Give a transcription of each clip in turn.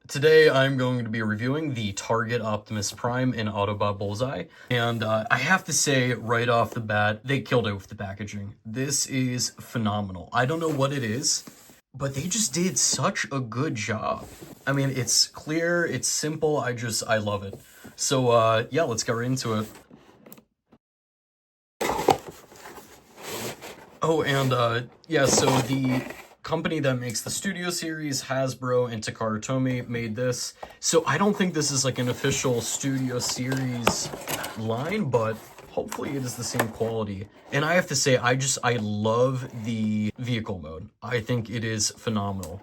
Today I'm going to be reviewing the Target Optimus Prime in Autobot Bullseye, and I have to say right off the bat, they killed it with the packaging. This is phenomenal. I don't know what it is, but they just did such a good job. I mean, it's clear, it's simple, I love it. So yeah, let's get right into it. Oh, and yeah, so the company that makes the Studio Series, Hasbro and Takara Tomy, made this. So I don't think this is like an official Studio Series line, but hopefully it is the same quality. And I have to say, I love the vehicle mode. I think it is phenomenal.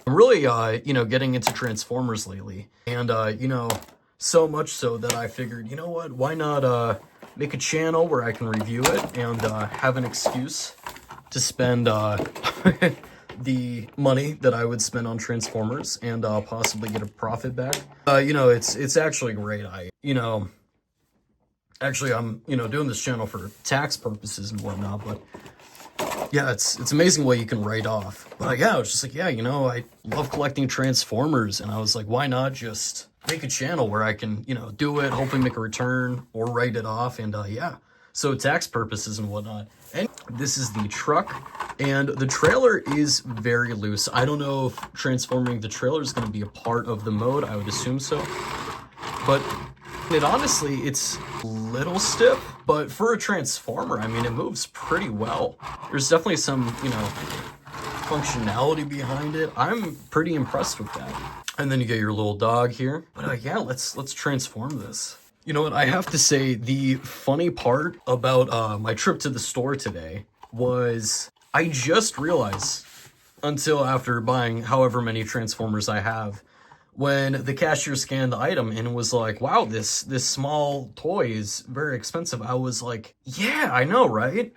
I'm really, getting into Transformers lately. And, so much so that I figured, you know what, why not, make a channel where I can review it and, have an excuse to spend, the money that I would spend on Transformers and, possibly get a profit back. It's actually great. I'm, doing this channel for tax purposes and whatnot, but yeah, it's amazing what you can write off. But yeah, I was just like, yeah, I love collecting Transformers, and I was like, why not just make a channel where I can, do it, hopefully make a return or write it off, and yeah. So tax purposes and whatnot. And this is the truck, and the trailer is very loose. I don't know if transforming the trailer is going to be a part of the mode. I would assume so. But honestly, it's a little stiff, but for a Transformer, I mean, it moves pretty well. There's definitely some, functionality behind it. I'm pretty impressed with that. And then you get your little dog here. But yeah, let's transform this. You know what, I have to say, the funny part about my trip to the store today was I just realized, until after buying however many Transformers I have, when the cashier scanned the item and was like, wow, this small toy is very expensive, I was like, yeah, I know, right?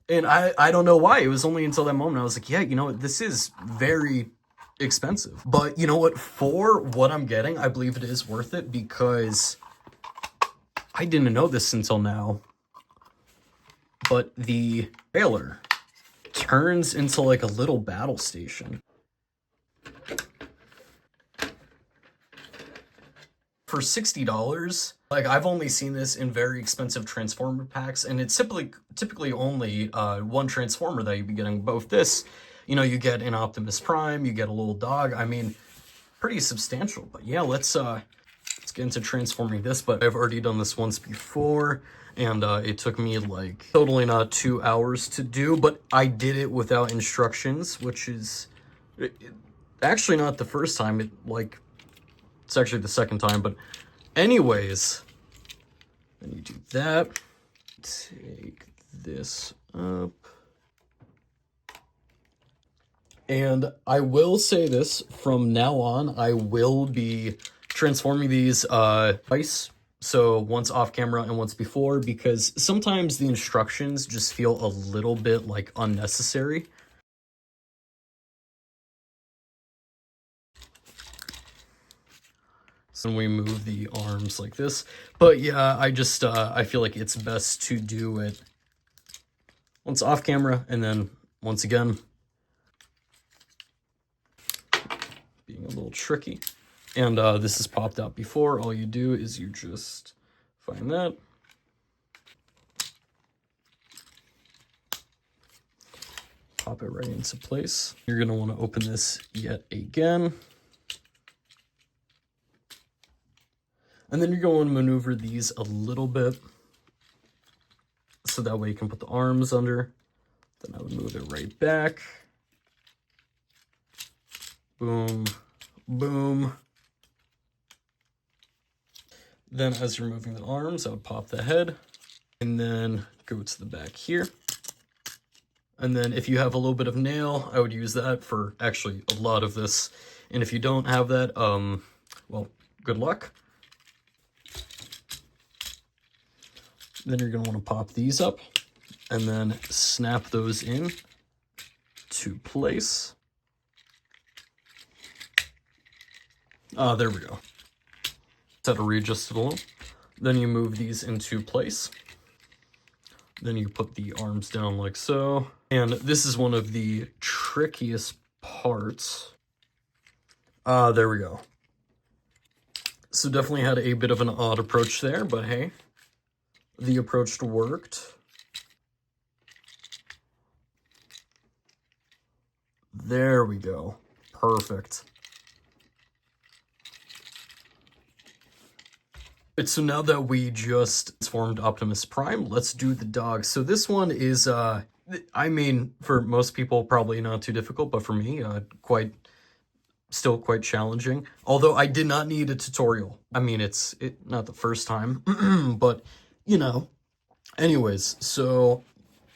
And I don't know why. It was only until that moment I was like, yeah, this is very expensive. But you know what? For what I'm getting, I believe it is worth it, because I didn't know this until now, but the trailer turns into like a little battle station. For $60, like, I've only seen this in very expensive Transformer packs, and it's typically only one Transformer that you'd be getting. Both this, you get an Optimus Prime, you get a little dog. I mean, pretty substantial. But yeah, let's get into transforming this. But I've already done this once before, and it took me like totally not 2 hours to do, but I did it without instructions, which is actually not the first time. It's actually the second time, but anyways, then you do that. Take this up. And I will say this, from now on, I will be transforming these twice. So once off camera and once before, because sometimes the instructions just feel a little bit like unnecessary. So we move the arms like this. But yeah, I feel like it's best to do it once off camera, and then once again, being a little tricky. And this is popped out before. All you do is you just find that. Pop it right into place. You're gonna wanna open this yet again. And then you're going to maneuver these a little bit, so that way you can put the arms under. Then I would move it right back. Boom, boom. Then as you're moving the arms, I would pop the head and then go to the back here. And then if you have a little bit of nail, I would use that for actually a lot of this. And if you don't have that, well, good luck. Then you're going to want to pop these up and then snap those in to place. There we go. Set to readjust it a little. Then you move these into place. Then you put the arms down like so. And this is one of the trickiest parts There we go. So definitely had a bit of an odd approach there, but hey, the approach worked. There we go. Perfect. So now that we just formed Optimus Prime, let's do the dog. So this one is, I mean, for most people, probably not too difficult, but for me, still quite challenging. Although I did not need a tutorial. I mean, it's not the first time, but, you know. Anyways, so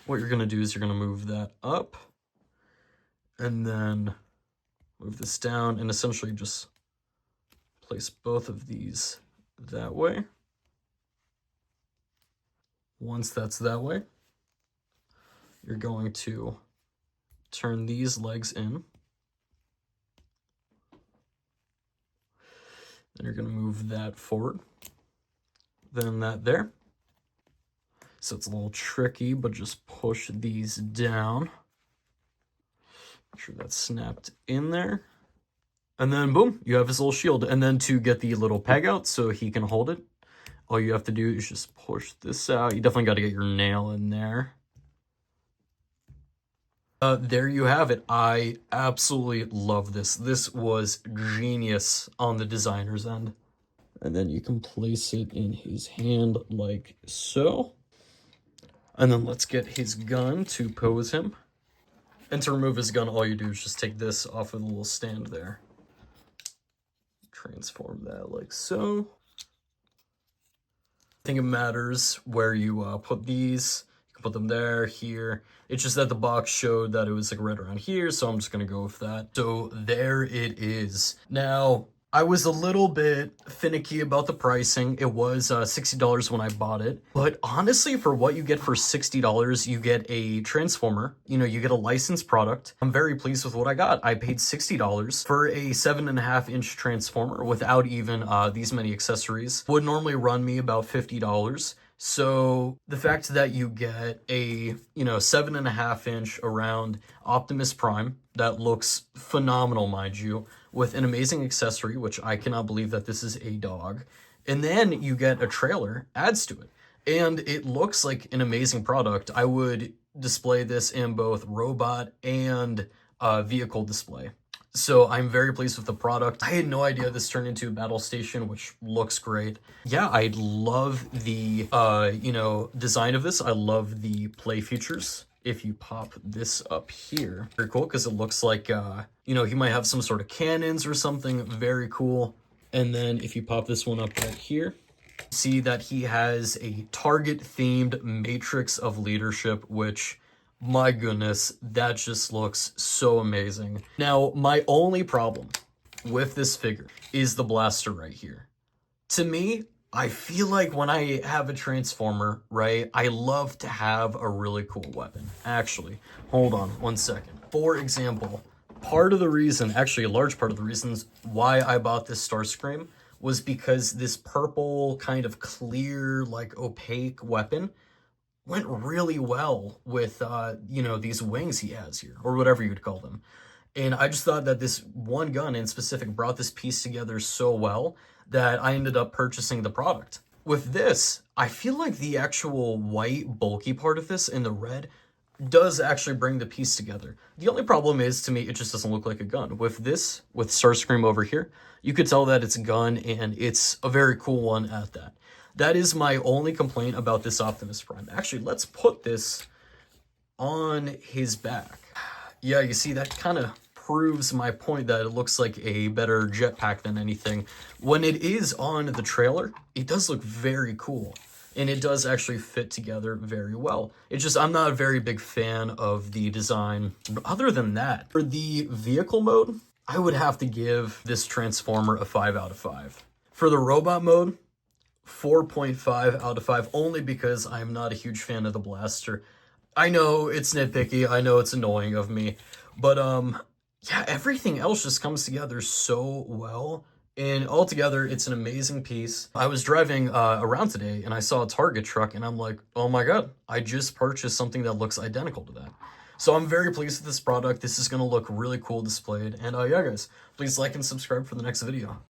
what you're going to do is you're going to move that up, and then move this down, and essentially just place both of these that way. Once that's that way, you're going to turn these legs in. Then you're going to move that forward. Then that there. So it's a little tricky, but just push these down. Make sure that's snapped in there. And then boom, you have his little shield. And then to get the little peg out so he can hold it, all you have to do is just push this out. You definitely got to get your nail in there. There you have it. I absolutely love this. This was genius on the designer's end. And then you can place it in his hand like so. And then let's get his gun to pose him. And to remove his gun, all you do is just take this off of the little stand there. Transform that like so. I think it matters where you put these. You can put them there, here. It's just that the box showed that it was like right around here, so I'm just gonna go with that. So there it is. Now, I was a little bit finicky about the pricing. It was $60 when I bought it. But honestly, for what you get for $60, you get a transformer. You know, you get a licensed product. I'm very pleased with what I got. I paid $60 for a 7.5-inch transformer without even these many accessories. Would normally run me about $50. So the fact that you get a, 7.5-inch around Optimus Prime that looks phenomenal, mind you, with an amazing accessory, which I cannot believe that this is a dog, and then you get a trailer, adds to it. And it looks like an amazing product. I would display this in both robot and vehicle display. So I'm very pleased with the product. I had no idea this turned into a battle station, which looks great. Yeah, I love the, design of this. I love the play features. If you pop this up here, very cool, because it looks like, he might have some sort of cannons or something. Very cool. And then if you pop this one up right here, see that he has a target-themed matrix of leadership, which... my goodness, that just looks so amazing. Now, my only problem with this figure is the blaster right here. To me, I feel like when I have a Transformer, right, I love to have a really cool weapon. Actually, hold on one second. For example, part of the reason, actually a large part of the reasons why I bought this Starscream was because this purple kind of clear, like opaque weapon went really well with, these wings he has here, or whatever you'd call them. And I just thought that this one gun in specific brought this piece together so well that I ended up purchasing the product. With this, I feel like the actual white bulky part of this and the red does actually bring the piece together. The only problem is, to me, it just doesn't look like a gun. With this, with Starscream over here, you could tell that it's a gun, and it's a very cool one at that. That is my only complaint about this Optimus Prime. Actually, let's put this on his back. Yeah, you see, that kind of proves my point that it looks like a better jetpack than anything. When it is on the trailer, it does look very cool. And it does actually fit together very well. It's just, I'm not a very big fan of the design. But other than that, for the vehicle mode, I would have to give this Transformer a 5 out of 5. For the robot mode, 4.5 out of 5, only because I'm not a huge fan of the blaster. I know it's nitpicky, I know it's annoying of me, but yeah, everything else just comes together so well, and altogether, it's an amazing piece. I was driving around today, and I saw a Target truck, and I'm like, oh my god, I just purchased something that looks identical to that. So I'm very pleased with this product. This is going to look really cool displayed. And yeah, guys, please like and subscribe for the next video.